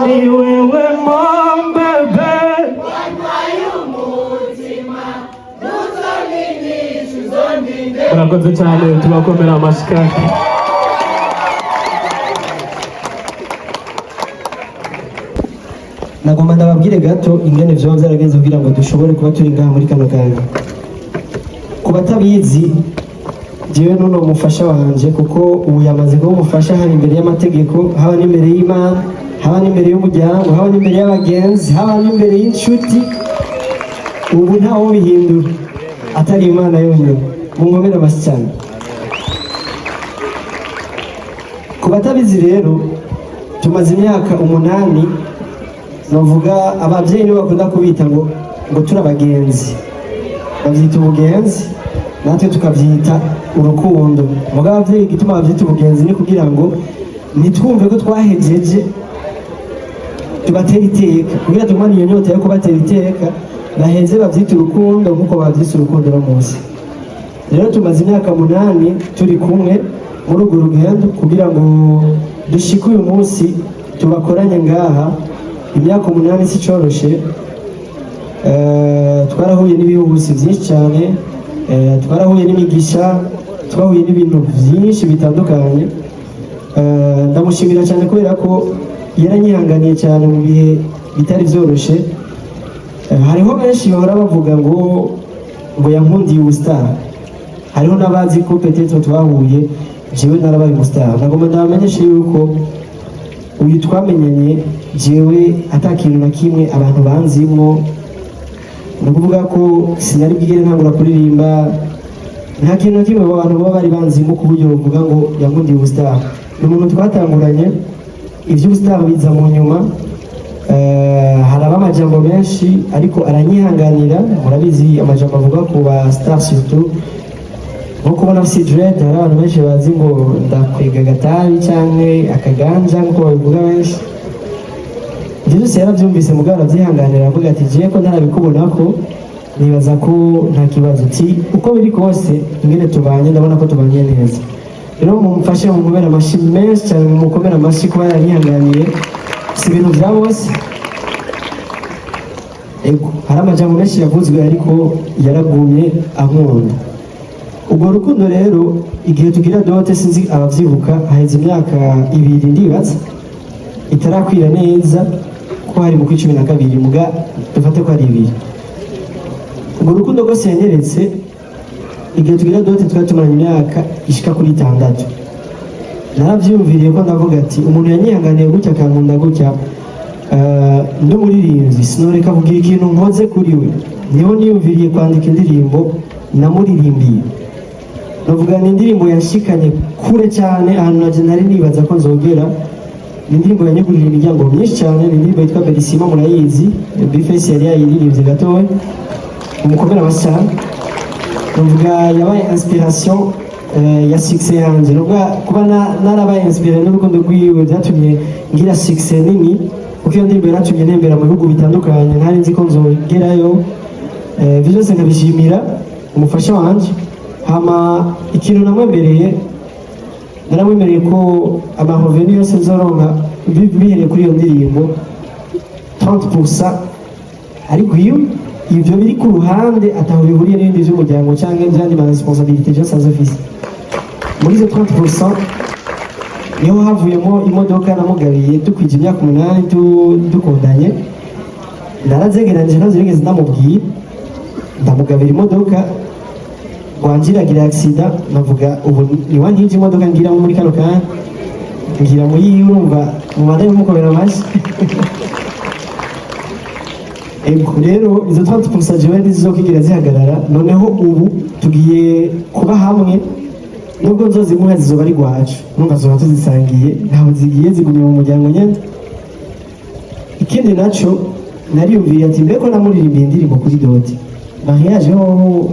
ni wewe mom baby. Murakoze cyane, tubakomera amashyi kandi nagomba ndababwire gato ingene vyo vyaragenze kugira ngo dushobore kuba turi ngaha muri kano kanya. Ku batabizi, jewe nuno umufasha wanje, kuko ubu yamaze kuba umufasha haba imbere y'amategeko, haba n'imbere y'Imana, haba n'imbere y'umuryango, haba n'imbere y'abagenzi, haba n'imbere y'inshuti. Ubu ntawo bihindura atari Imana yonyine. Munkomere amashyi cyane. Ku batabizi rero, tumaze imyaka 8, novuga ababyeyi nibo bakunda kubita ngo turi abagenzi, babyita ubugenzi, natwe tukabyita urukundo. Muga ababyeyi gituma babyita ubugenzi ni kugira ngo nitwumve ko twahejeje tubatera iteka, kugira tugumane iyo nyota yo kubatera iteka, baheze babyita urukundo nk'uko babyise urukundo no munsi. Rero tumaze imyaka 8 turi kumwe, muri urwo rugendo kugira ngo dushike uyu munsi tubakoranye ngaha. Imyaka 8 si coroshe, twarahuye n'ibihubusi byinshi cyane, twarahuye n'imigisha, twahuye n'ibintu byinshi bitandukanye. Ndamushimira cyane kubera ko yaranyihanganiye cyane mu bihe bitari byoroshe. Hariho benshi bahora bavuga ngo yankundiye ubustar, hariho n'abazi ko peut-être twahuye jewe narabaye ubustar. Nagomba ndabamenyeshe yuko uyu twamenyanye jewe atakintu na kimwe abantu banzimwo, ni ukuvuga ko sinari bwigere ntangura kuririmba, nta kintu na kimwe abantu baba bari banzimo ku buryo bavuga ngo yankundiye ubustar. Ni umuntu twatanguranye, iby'ubustar biza mu nyuma. Haraba amajambo menshi ariko aranyihanganira. Murabizi amajambo avuga ku ba star surtout nko kubona si dread, hari abantu benshi bazi ngo ndakwega agatabi cyangwa akaganja nk'uko babivuga benshi. Ibyo byose yarabyumvise mugabo arabyihanganira, avuga ati jewe ko ntarabikubona ko nibaza ko nta kibazo, ti uko biri kose ingene tubanye ndabona ko tubanye neza. Rero mumufashe mumubera amashyi menshi cyane, mumukomera amashyi kuba yaranyihanganiye. Si ibintu bya bose, hari amajambo menshi yavuzwe ariko yaragumye ankunda. Ubwo rukundo rero igihe tugira dote, sinzi abavyibuka, haheze imyaka 2 ndibaza itarakwira neza ko hari mu 12 muga dufate ko ari 2. Ubwo rukundo rwose yanyeretse igihe tugira dote twari tumaranye imyaka ishika kuri 6. Naravyumviriye ko ndavuga ati umuntu yanyihanganiye gutya akankunda gutya, n'umuririmbyi sinoreka kugira ikintu nkoze kuri we. Niho niyumviriye kwandika indirimbo namuririmbiye. Navuga ni indirimbo yashikanye kure cyane ahantu naje nari nibaza ko nzogera. Ni indirimbo yanyugurira imiryango myinshi cyane. Ni indirimbo yitwa Berisima, murayizi. Bifesi yari yayiririmbye gatoya, umukomera basana. Navuga yabaye inspiration ya success yanjye. Navuga kuba narabaye inspiré n'urukundo rwiwe byatumye ngira success nini, kuko iyo ndirimbo yaratumye ntembera mu bihugu bitandukanye ntari nzi ko nzogerayo. Ibyo byose nkabishimira umufasha wanjye. Hama ikintu naramwemereye ko amahorveni yose nzoronka bihereye kuri iyo ndirimbo 30%, ariko ibyo biri ku ruhande ataho bihuriye n'ibindi by'umuryango cyangwa ibyandi ma responsabilité byose azofise. Muri izo 30% niho havuyemo imodoka namugabiye tukwije imyaka 8 dukundanye. Narazegeranije ntazigeze ndamubwiye, ndamugabira imodoka wangiragira accident. Navuga ubu niwa nkije imodoka ngira muri kano kanya, ngira muri urumva mu madai mukobera amashyi. Rero izo 30% jewe ndizokigira zihagarara. Noneho ubu tugiye kuba hamwe, nubwo nzozimuha zizoba ari gwacu, numva zoba tuzisangiye, ntaho zigiye zigumye mu muryango nyene. Ikindi naco nariyumviriye ati mbeko namuririmbiye indirimbo kuri dote, mariage hoho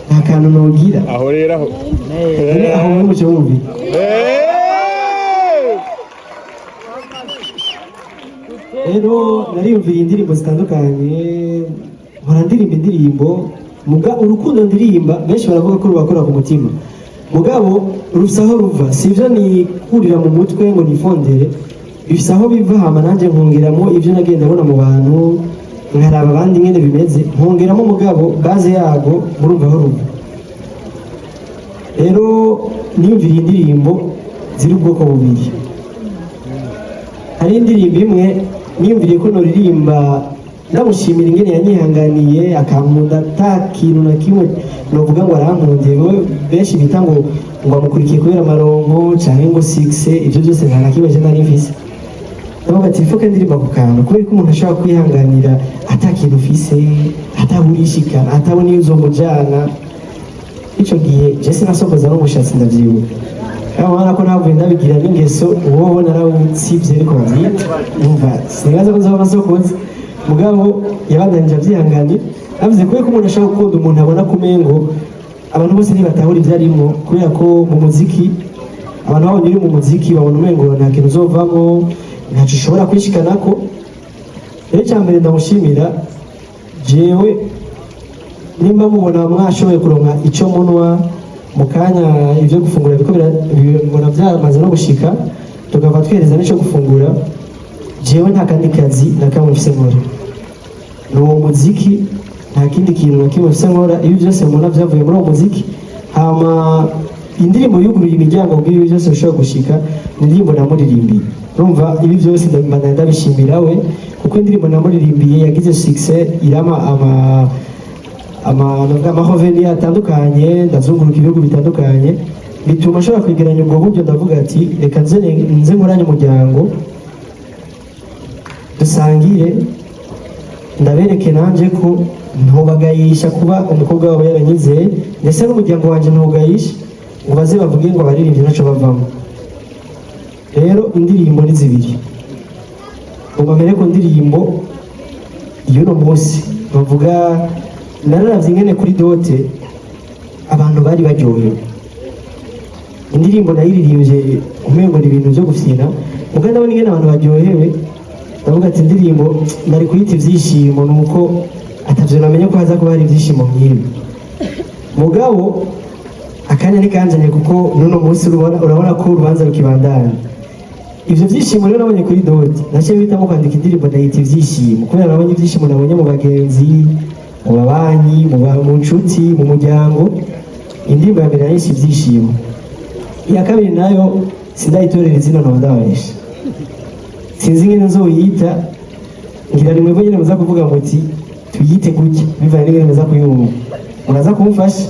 nta kantu nogira aho rero aho muri mucyo wumvi. Rero nariyumviriye indirimbo zitandukanye, nkora ndirimba indirimbo muga urukundo ndirimba benshi baravuga ko rubakora ku mutima, mugabo rufise aho ruva, sivyo ni kurira mu mutwe ngo nifondere, bifise aho biva. Hama nanje nkongeramo ibyo nagenda abona mu bantu, nkaraba abandi nyene bimeze, nkongeramo mugabo base yago murumva aho ruva. Rero niyumviriye indirimbo ziri ubwoko bubiri. Hari indirimbo imwe niyumviriye ko noririmba ndamushimira ingene yanyihanganiye akankunda, ata kintu na kimwe novuga ngo arankundiye. Benshi bita ngo amukurikiye kubera amaronko cyangwa ngo 6, ibyo byose nta na kimwe je nari mfise. Ndavuga ati ifoke ndirimba ku kantu, kubera ko umuntu ashobora kwihanganira ata kintu ufise, ataburishika, atabona iyo uzomujana. Ico gihe je sinasokoza n'umushatsi ndavyibuka, abana ko navuye ndabigira n'ingeso uwo narawutsivye ariko bavyita numva singaza ko nzaba nasokoza. Mugabo yabandanije avyihanganye, avuze ko umuntu ashobora gukunda umuntu abona kumengo abantu bose ntibatahura ibyo arimo, kubera ko mu muziki abantu babonye uri mu muziki babona umengo nta kintu uzovamo, ntacyo ushobora kwishikanako. Rero icya mbere ndamushimira, jewe nimba mubona mwashoboye kuronka icyo munwa mu kanya ibyo gufungura biko birabona byamaze no gushika tukava twereza n'icyo gufungura jewe nta kandi kazi na kamwe mfise nkora ni uwo muziki nta kindi kintu na kimwe mfise nkora ibi byose mubona byavuye muri uwo muziki hama indirimbo yuguruye imiryango bw'ibi byose bishobora gushika ni indirimbo namuririmbiye urumva ibi byose ndabishimira we kuko indirimbo namuririmbiye yagize success irama amahoveni atandukanye ndazunguruka ibihugu bitandukanye bituma ashobora kwegeranya ubwo buryo ndavuga ati reka nze nkoranye umuryango dusangire ndabereke nanje ko ntubagayisha kuba umukobwa wabo yaranyizeye ndetse n'umuryango wanjye ntugayisha ngo baze bavuge ngo baririmbye ntacyo bavamo rero indirimbo ni zibiri ubamere ku ndirimbo y'uno munsi bavuga nararavye ingene kuri dote abantu bari baryohewe indirimbo nayiririmbye umengo ni ibintu byo gufyina muganda ndabona ingene abantu baryohewe ndavuga ati indirimbo nari kuyita ivyishimo nuko atavyo namenye ko haza kuba hari ivyishimo nk'ibi mugabo akanya nikanjanye kuko nuno munsi urabona ko urubanza rukibandana ivyo vyishimo rero nabonye kuri dote naciye bitamo kwandika indirimbo ndayita ivyishimo kubera nabonye ivyishimo nabonye mu bagenzi mu babanyi mu nshuti mu muryango indirimbo ya mbere nayise ivyishimo iya kabiri nayo sindayitorera izina nabandabesha sinzi ingene nzoyita ngira ni mwebwe nyene muza kuvuga muti tuyite gutya bivanye n'ingene muza kuyumva muraza kumfasha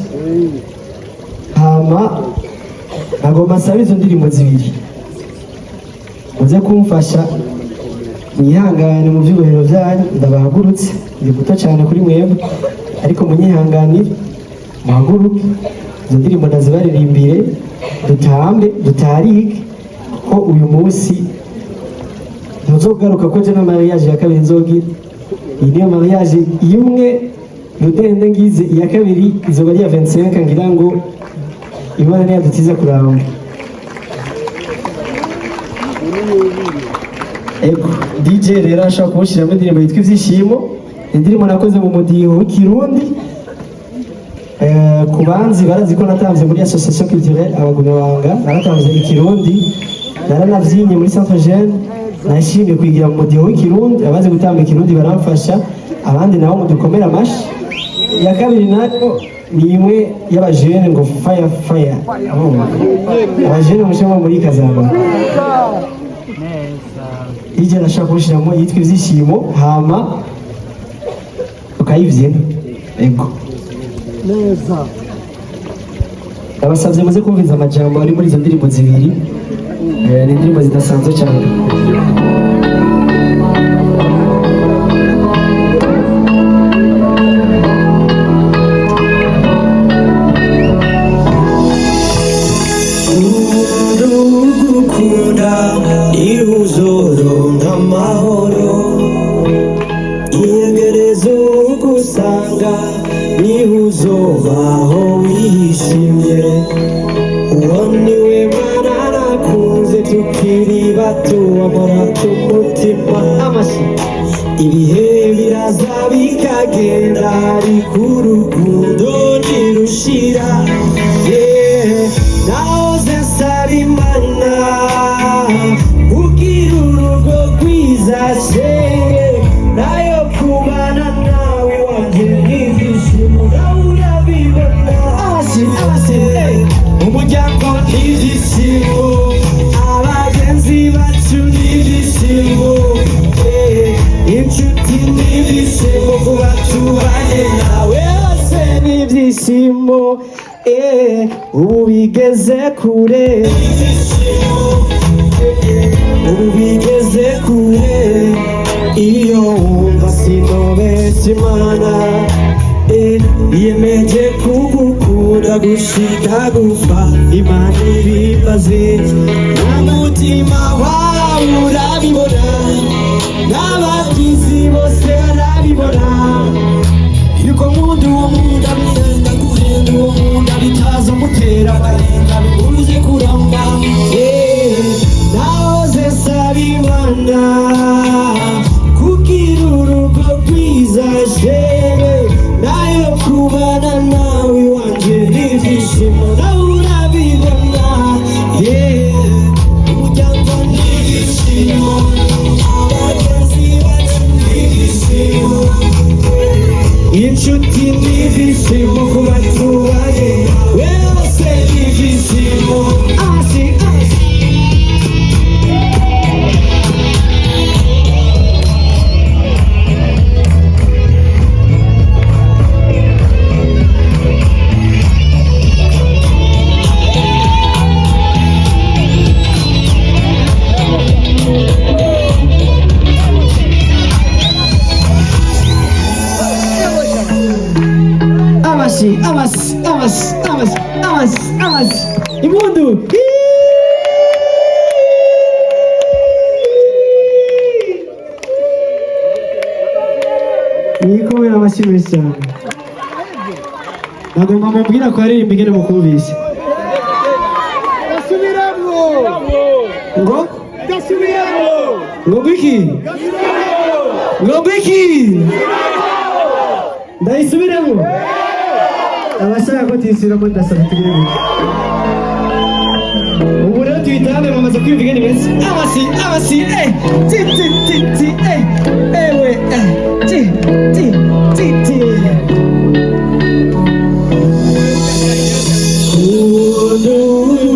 hama nagomba nsaba izo ndirimbo zibiri muze kumfasha mwihangane mu vyubahiro vyanyu ndabahagurutse ndi guto cyane kuri mwebwe ariko munyihanganire muhaguruke izo ndirimbo ndazibaririmbire dutambe dutarike ko uyu munsi ntuzogaruka ko je na mariage ya kabiri nzogira iyi niyo mariage imwe rudende ngize iya kabiri izoba ari iya 25 ngira ngo imana niyo dutiza kuramba ego DJ rero ashaka kumushyiramo indirimbo yitwa ivyishimo indirimbo nakoze mu mudiho w'ikirundi ku banzi barazi ko natanze muri association culturelle abagumyabanga naratanze ikirundi naranavyinnye muri centre jeune nashimye kwigira mu mudiho w'ikirundi abazi gutamba ikirundi baramfasha abandi nabo mudukomera amashi iya kabiri nayo ni imwe y'abajene ngo fire abajene mushema muri kazamba ije nashaka kumushyiramo yitwa ivyishimo hama ukayivyina ego neza abasavye muze kumviza amajambo ari muri izo ndirimbo zibiri ni indirimbo zidasanzwe cyane urugukunda ihuzoronka amahoro iyegereza ugusanga nihuzobaho wishimye uwo niwe mwana nakunze tukiri bato amara ku mutima ibihe biraza bikagenda ariko urukundo ntirushira nahoze nsaba imana ugira urugo rwiza shenge nayo kubana nawe wanjye n'ibyishimo nawe urabibona umuryango n'ibyishimo abagenzi bacu n'ibyishimo inshuti n'ibyishimo kuba tubanye nawe hose n'ibyishimo ubu bigeze kure ubu bigeze kure iyo wumva sinobeshya imana yemeje kugukunda gushika gupfa imana ibibaze n'umutima wawe urabibona n'abagizi bose barabibona yuko nkunda uwo nkunda bigenda guhenda uwo nkunda bitaza mutera agahinda bibuze kuramba nahoze nsaba imana kugira urugo rwiza shenge nayo kubana nawe wanje n'ibyishimo nawe inshuti n'ibyishimo ku batubaye wese n'ibyishimo amasi Amas imundu nikomera amashyi menshi cyane nagomba mubwira ko aririmba ingene mukubise ngo gwiki ndayisubiremo abashaka ko tuyisubiramo ndasaba tugire ubu rero tuyitabe bamaze kwiyumva ingene imeze amasi ewe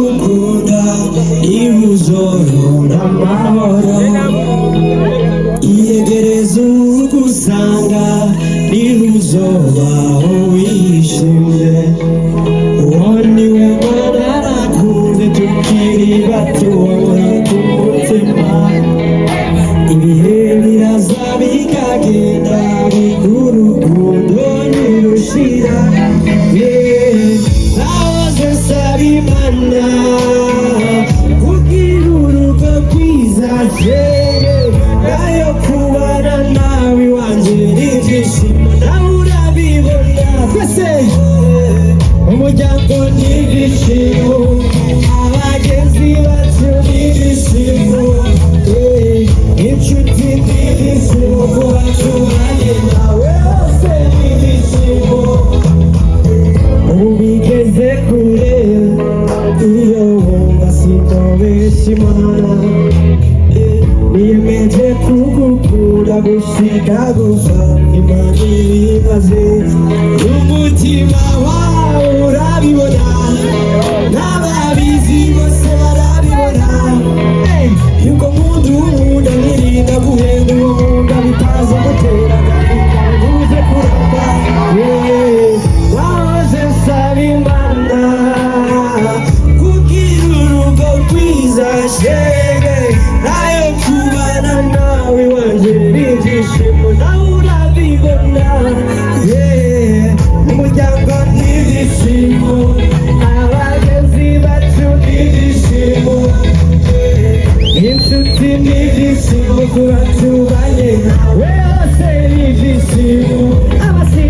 ukunda ibuzorora amahoro iyegereza ugusanga nibuzobaho wishimye uwo ni we mwana nakunze tukiri bato ku mutima ibihe biraza bikagenda bigurukundo nirushira nahoze nsaba imana kugira urugo rwiza nayo kubana nawe wanjye n'ibyishimo nawe urabibona twese umuryango n'ibyishimo abagenzi bacu n'ibyishimo inshuti n'ibyishimo ku batubaye nawe hose n'ibyishimo ubu bigeze kure iyo wumva sitobesha imana niyemeje kugukunda gushika gusa imana ibimaze umutima wawe urabibona n'ababizi bose barabibona yuko nkunda uwunkunda nkirinda guhenda uwo nkunda bitaza gutera agahinda ntuze kuramba wahoze nsaba imana kugira urugo rwiza shenge nayo kubana nawe wanje n'ibyishimo nawe urabibona umuryango n'ibyishimo abagenzi bacu n'ibyishimo inshuti n'ibyishimo ku batubanye nawe hose n'ibyishimo amasi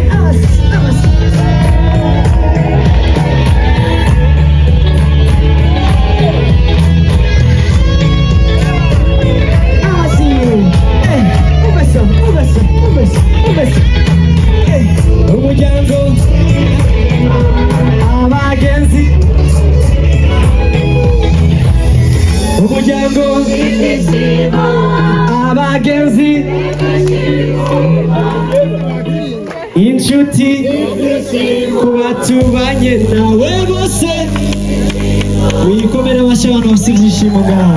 umuryango abagenzi umuryango abagenzi inshuti ku batubanye nawe bose wikomere amashyi abantu bafite ibyishimo ngaho